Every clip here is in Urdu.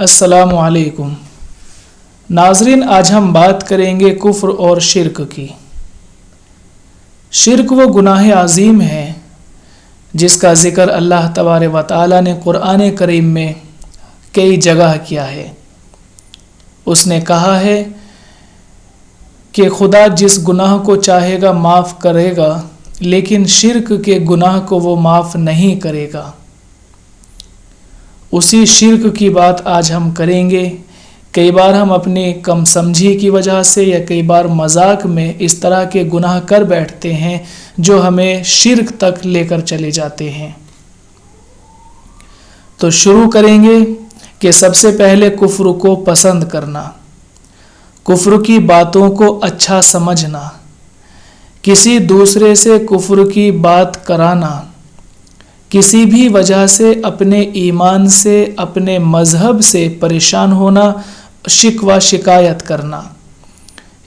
السلام علیکم ناظرین، آج ہم بات کریں گے کفر اور شرک کی۔ شرک وہ گناہ عظیم ہے جس کا ذکر اللہ تبارک و تعالی نے قرآن کریم میں کئی جگہ کیا ہے۔ اس نے کہا ہے کہ خدا جس گناہ کو چاہے گا معاف کرے گا، لیکن شرک کے گناہ کو وہ معاف نہیں کرے گا۔ اسی شرک کی بات آج ہم کریں گے۔ کئی بار ہم اپنی کم سمجھی کی وجہ سے یا کئی بار مذاق میں اس طرح کے گناہ کر بیٹھتے ہیں جو ہمیں شرک تک لے کر چلے جاتے ہیں۔ تو شروع کریں گے کہ سب سے پہلے کفر کو پسند کرنا، کفر کی باتوں کو اچھا سمجھنا، کسی دوسرے سے کفر کی بات کرانا، کسی بھی وجہ سے اپنے ایمان سے، اپنے مذہب سے پریشان ہونا، شکوہ شکایت کرنا،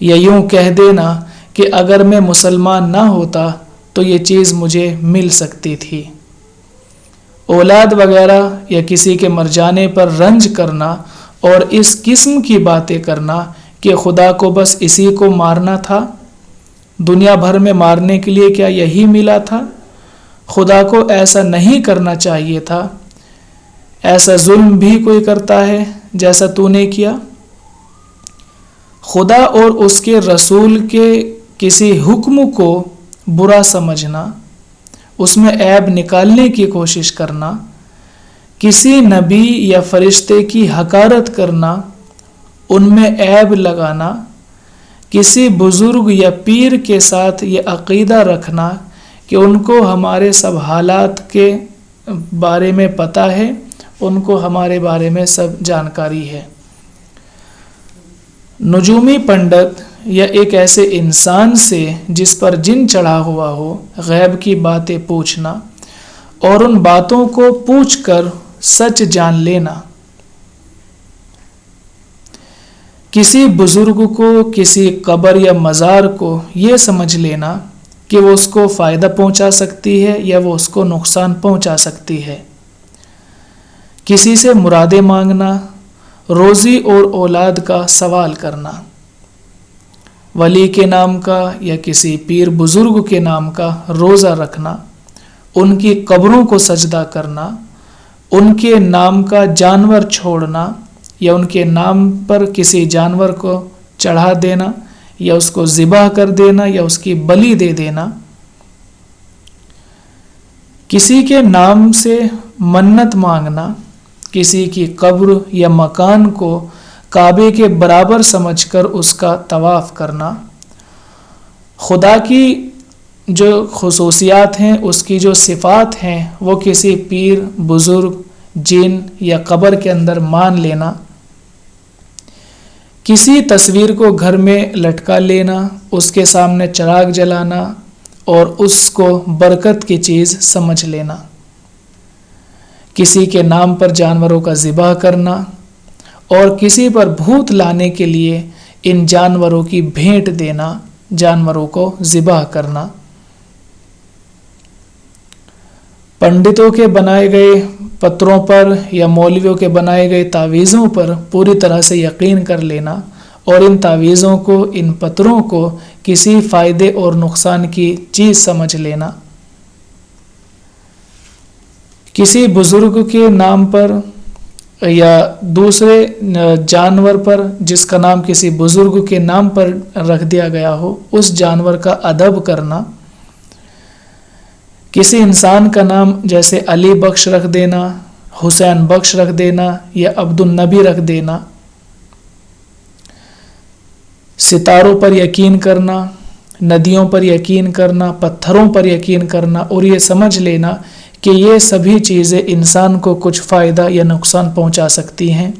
یا یوں کہہ دینا کہ اگر میں مسلمان نہ ہوتا تو یہ چیز مجھے مل سکتی تھی۔ اولاد وغیرہ یا کسی کے مر جانے پر رنج کرنا اور اس قسم کی باتیں کرنا کہ خدا کو بس اسی کو مارنا تھا، دنیا بھر میں مارنے کے لیے کیا یہی ملا تھا؟ خدا کو ایسا نہیں کرنا چاہیے تھا، ایسا ظلم بھی کوئی کرتا ہے جیسا تو نے کیا؟ خدا اور اس کے رسول کے کسی حکم کو برا سمجھنا، اس میں عیب نکالنے کی کوشش کرنا، کسی نبی یا فرشتے کی حقارت کرنا، ان میں عیب لگانا، کسی بزرگ یا پیر کے ساتھ یہ عقیدہ رکھنا کہ ان کو ہمارے سب حالات کے بارے میں پتہ ہے، ان کو ہمارے بارے میں سب جانکاری ہے۔ نجومی پنڈت یا ایک ایسے انسان سے جس پر جن چڑھا ہوا ہو غیب کی باتیں پوچھنا اور ان باتوں کو پوچھ کر سچ جان لینا، کسی بزرگ کو، کسی قبر یا مزار کو یہ سمجھ لینا کہ وہ اس کو فائدہ پہنچا سکتی ہے یا وہ اس کو نقصان پہنچا سکتی ہے، کسی سے مرادیں مانگنا، روزی اور اولاد کا سوال کرنا، ولی کے نام کا یا کسی پیر بزرگ کے نام کا روزہ رکھنا، ان کی قبروں کو سجدہ کرنا، ان کے نام کا جانور چھوڑنا یا ان کے نام پر کسی جانور کو چڑھا دینا یا اس کو ذبح کر دینا یا اس کی بلی دے دینا، کسی کے نام سے منت مانگنا، کسی کی قبر یا مکان کو کعبے کے برابر سمجھ کر اس کا طواف کرنا، خدا کی جو خصوصیات ہیں، اس کی جو صفات ہیں، وہ کسی پیر، بزرگ، جن یا قبر کے اندر مان لینا، کسی تصویر کو گھر میں لٹکا لینا، اس کے سامنے چراغ جلانا اور اس کو برکت کی چیز سمجھ لینا، کسی کے نام پر جانوروں کا ذبح کرنا اور کسی پر بھوت لانے کے لیے ان جانوروں کی بھیٹ دینا، جانوروں کو ذبح کرنا، پنڈتوں کے بنائے گئے پتروں پر یا مولویوں کے بنائے گئے تعویذوں پر پوری طرح سے یقین کر لینا اور ان تعویذوں کو، ان پتروں کو کسی فائدے اور نقصان کی چیز سمجھ لینا، کسی بزرگ کے نام پر یا دوسرے جانور پر جس کا نام کسی بزرگ کے نام پر رکھ دیا گیا ہو، اس جانور کا ادب کرنا، کسی انسان کا نام جیسے علی بخش رکھ دینا، حسین بخش رکھ دینا یا عبد النبی رکھ دینا، ستاروں پر یقین کرنا، ندیوں پر یقین کرنا، پتھروں پر یقین کرنا اور یہ سمجھ لینا کہ یہ سبھی چیزیں انسان کو کچھ فائدہ یا نقصان پہنچا سکتی ہیں۔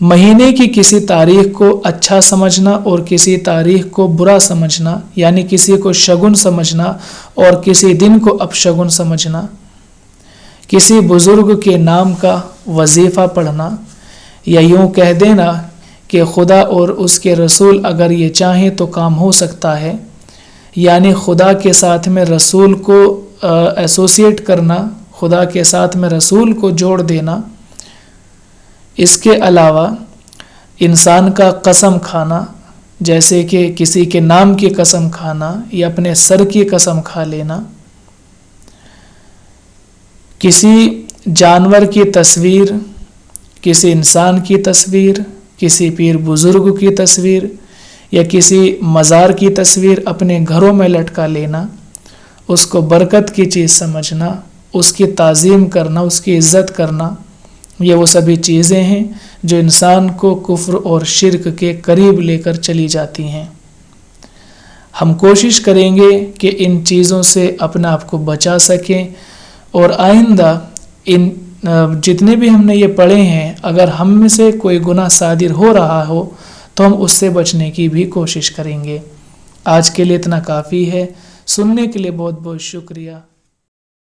مہینے کی کسی تاریخ کو اچھا سمجھنا اور کسی تاریخ کو برا سمجھنا، یعنی کسی کو شگن سمجھنا اور کسی دن کو اپشگن سمجھنا، کسی بزرگ کے نام کا وظیفہ پڑھنا، یا یوں کہہ دینا کہ خدا اور اس کے رسول اگر یہ چاہیں تو کام ہو سکتا ہے، یعنی خدا کے ساتھ میں رسول کو ایسوسیٹ کرنا، خدا کے ساتھ میں رسول کو جوڑ دینا، اس کے علاوہ انسان کا قسم کھانا، جیسے کہ کسی کے نام کی قسم کھانا یا اپنے سر کی قسم کھا لینا، کسی جانور کی تصویر، کسی انسان کی تصویر، کسی پیر بزرگ کی تصویر یا کسی مزار کی تصویر اپنے گھروں میں لٹکا لینا، اس کو برکت کی چیز سمجھنا، اس کی تعظیم کرنا، اس کی عزت کرنا، یہ وہ سبھی چیزیں ہیں جو انسان کو کفر اور شرک کے قریب لے کر چلی جاتی ہیں۔ ہم کوشش کریں گے کہ ان چیزوں سے اپنے آپ کو بچا سکیں، اور آئندہ ان جتنے بھی ہم نے یہ پڑھے ہیں، اگر ہم میں سے کوئی گناہ صادر ہو رہا ہو تو ہم اس سے بچنے کی بھی کوشش کریں گے۔ آج کے لیے اتنا کافی ہے۔ سننے کے لیے بہت بہت شکریہ۔